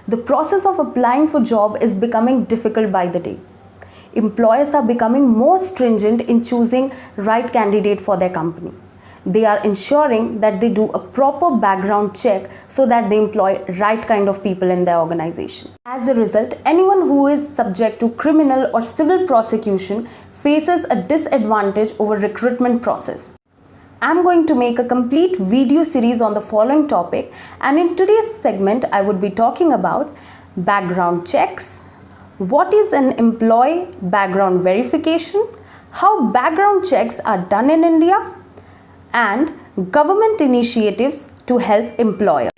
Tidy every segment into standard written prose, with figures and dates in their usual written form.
The process of applying for job is becoming difficult by the day. Employers are becoming more stringent in choosing right candidate for their company. They are ensuring that they do a proper background check so that they employ right kind of people in their organization. As a result, anyone who is subject to criminal or civil prosecution faces a disadvantage over recruitment process. I'm going to make a complete video series on the following topic, and in today's segment I would be talking about background checks, what is an employee background verification, how background checks are done in India, and government initiatives to help employers.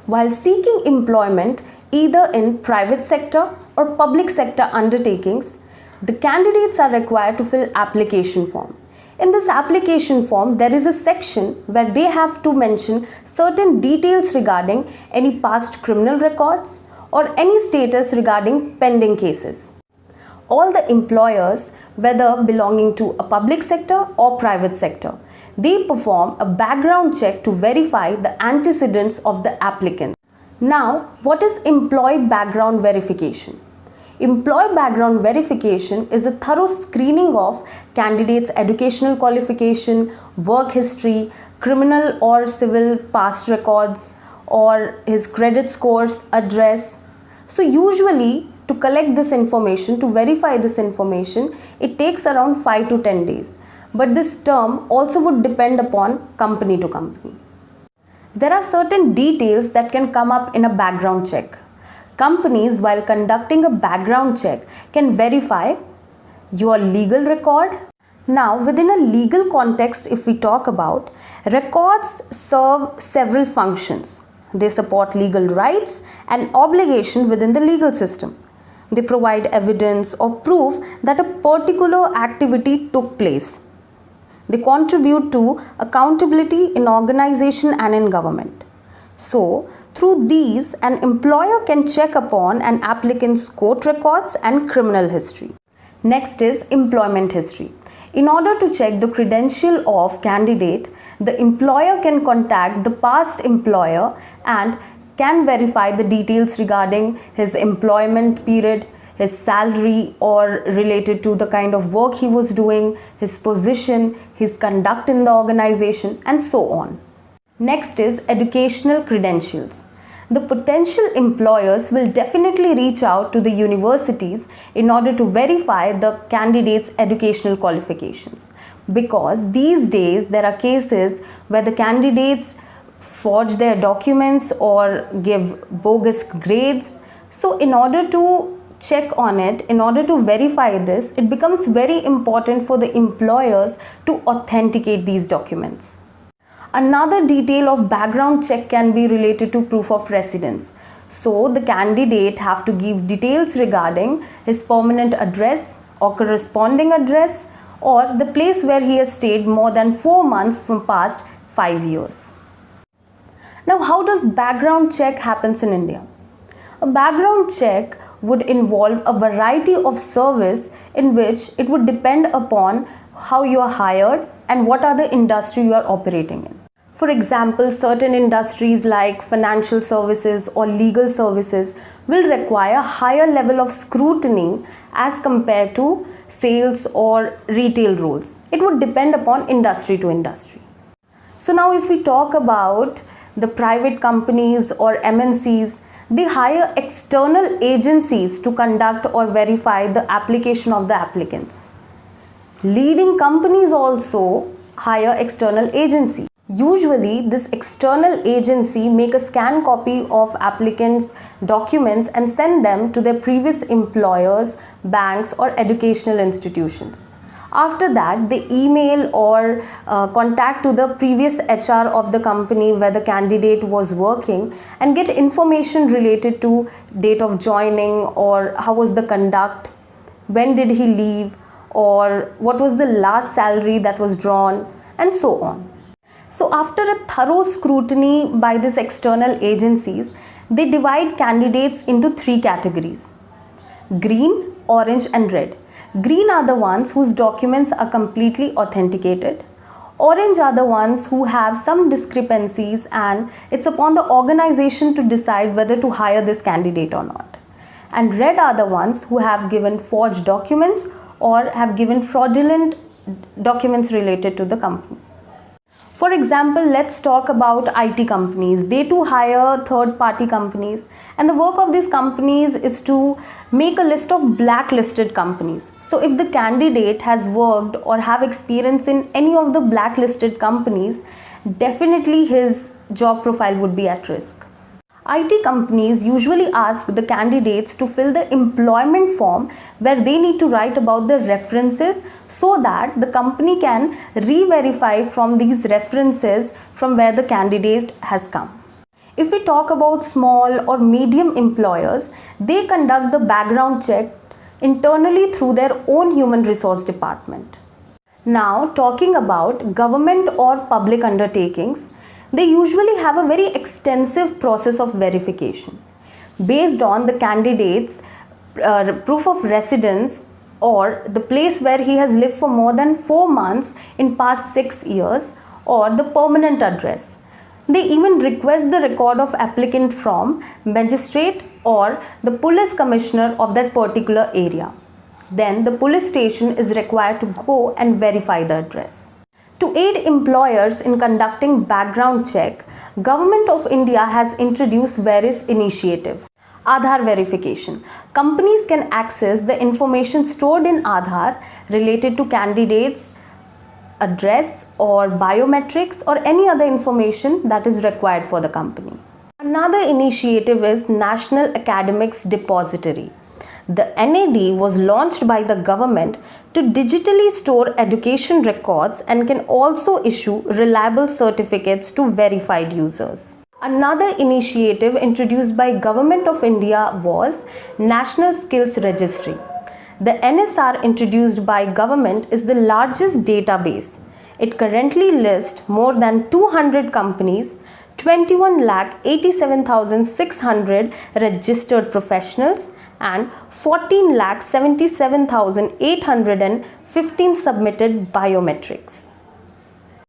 While seeking employment either in private sector or public sector undertakings, the candidates are required to fill application form. In this application form, there is a section where they have to mention certain details regarding any past criminal records or any status regarding pending cases. All the employers, whether belonging to a public sector or private sector, they perform a background check to verify the antecedents of the applicant. Now, what is employee background verification? Employee background verification is a thorough screening of candidates' educational qualification, work history, criminal or civil past records, or his credit scores, address. So usually to collect this information, to verify this information, it takes around 5 to 10 days. But this term also would depend upon company to company. There are certain details that can come up in a background check. Companies, while conducting a background check, can verify your legal record. Now, within a legal context, if we talk about, records serve several functions. They support legal rights and obligation within the legal system. They provide evidence or proof that a particular activity took place. They contribute to accountability in organization and in government. So, through these, an employer can check upon an applicant's court records and criminal history. Next is employment history. In order to check the credential of candidate, the employer can contact the past employer and can verify the details regarding his employment period, his salary or related to the kind of work he was doing, his position, his conduct in the organization, and so on. Next is educational credentials. The potential employers will definitely reach out to the universities in order to verify the candidate's educational qualifications, because these days there are cases where the candidates forge their documents or give bogus grades. So in order to check on it, in order to verify this, it becomes very important for the employers to authenticate these documents. Another detail of background check can be related to proof of residence. So the candidate have to give details regarding his permanent address or corresponding address or the place where he has stayed more than 4 months from past 5 years. Now, how does background check happens in India? A background check would involve a variety of service in which it would depend upon how you are hired and what are the industry you are operating in. For example, certain industries like financial services or legal services will require higher level of scrutiny as compared to sales or retail roles. It would depend upon industry to industry. So now if we talk about the private companies or MNCs, they hire external agencies to conduct or verify the application of the applicants. Leading companies also hire external agency. Usually, this external agency make a scan copy of applicants' documents and send them to their previous employers, banks or educational institutions. After that, they email or contact to the previous HR of the company where the candidate was working and get information related to date of joining or how was the conduct, when did he leave, or what was the last salary that was drawn, and so on. So after a thorough scrutiny by these external agencies, they divide candidates into 3 categories: green, orange and red. Green are the ones whose documents are completely authenticated. Orange are the ones who have some discrepancies and it's upon the organization to decide whether to hire this candidate or not. And red are the ones who have given forged documents or have given fraudulent documents related to the company. For example, let's talk about IT companies. They too hire third-party companies, and the work of these companies is to make a list of blacklisted companies. So if the candidate has worked or have experience in any of the blacklisted companies, definitely his job profile would be at risk. IT companies usually ask the candidates to fill the employment form where they need to write about the references so that the company can re-verify from these references from where the candidate has come. If we talk about small or medium employers, they conduct the background check internally through their own human resource department. Now, talking about government or public undertakings, they usually have a very extensive process of verification based on the candidate's proof of residence or the place where he has lived for more than 4 months in past 6 years or the permanent address. They even request the record of applicant from magistrate or the police commissioner of that particular area. Then the police station is required to go and verify the address. To aid employers in conducting background check, Government of India has introduced various initiatives. Aadhaar verification. Companies can access the information stored in Aadhaar related to candidates' address or biometrics or any other information that is required for the company. Another initiative is National Academics Depository. The NAD was launched by the government to digitally store education records and can also issue reliable certificates to verified users. Another initiative introduced by Government of India was National Skills Registry. The NSR introduced by government is the largest database. It currently lists more than 200 companies, 21,87,600 registered professionals, and 14,77,815 submitted biometrics.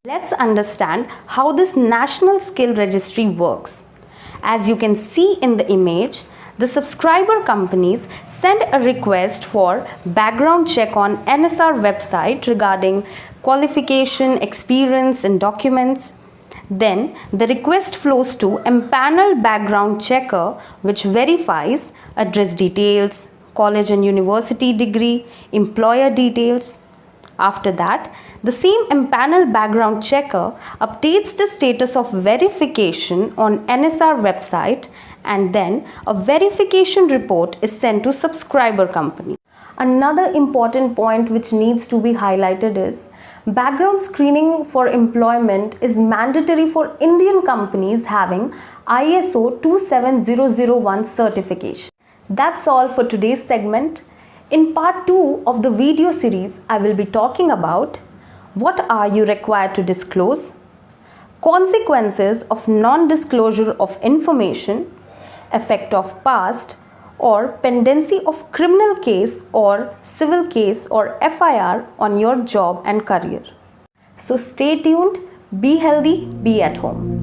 Let's understand how this National Skill Registry works. As you can see in the image, the subscriber companies send a request for background check on NSR website regarding qualification, experience and documents. Then the request flows to empaneled background checker which verifies address details, college and university degree, employer details. After that, the same empaneled background checker updates the status of verification on NSR website and then a verification report is sent to subscriber company. Another important point which needs to be highlighted is background screening for employment is mandatory for Indian companies having ISO 27001 certification. That's all for today's segment. In part 2 of the video series, I will be talking about what are you required to disclose, consequences of non-disclosure of information, effect of past or pendency of criminal case or civil case or FIR on your job and career. So stay tuned, be healthy, be at home.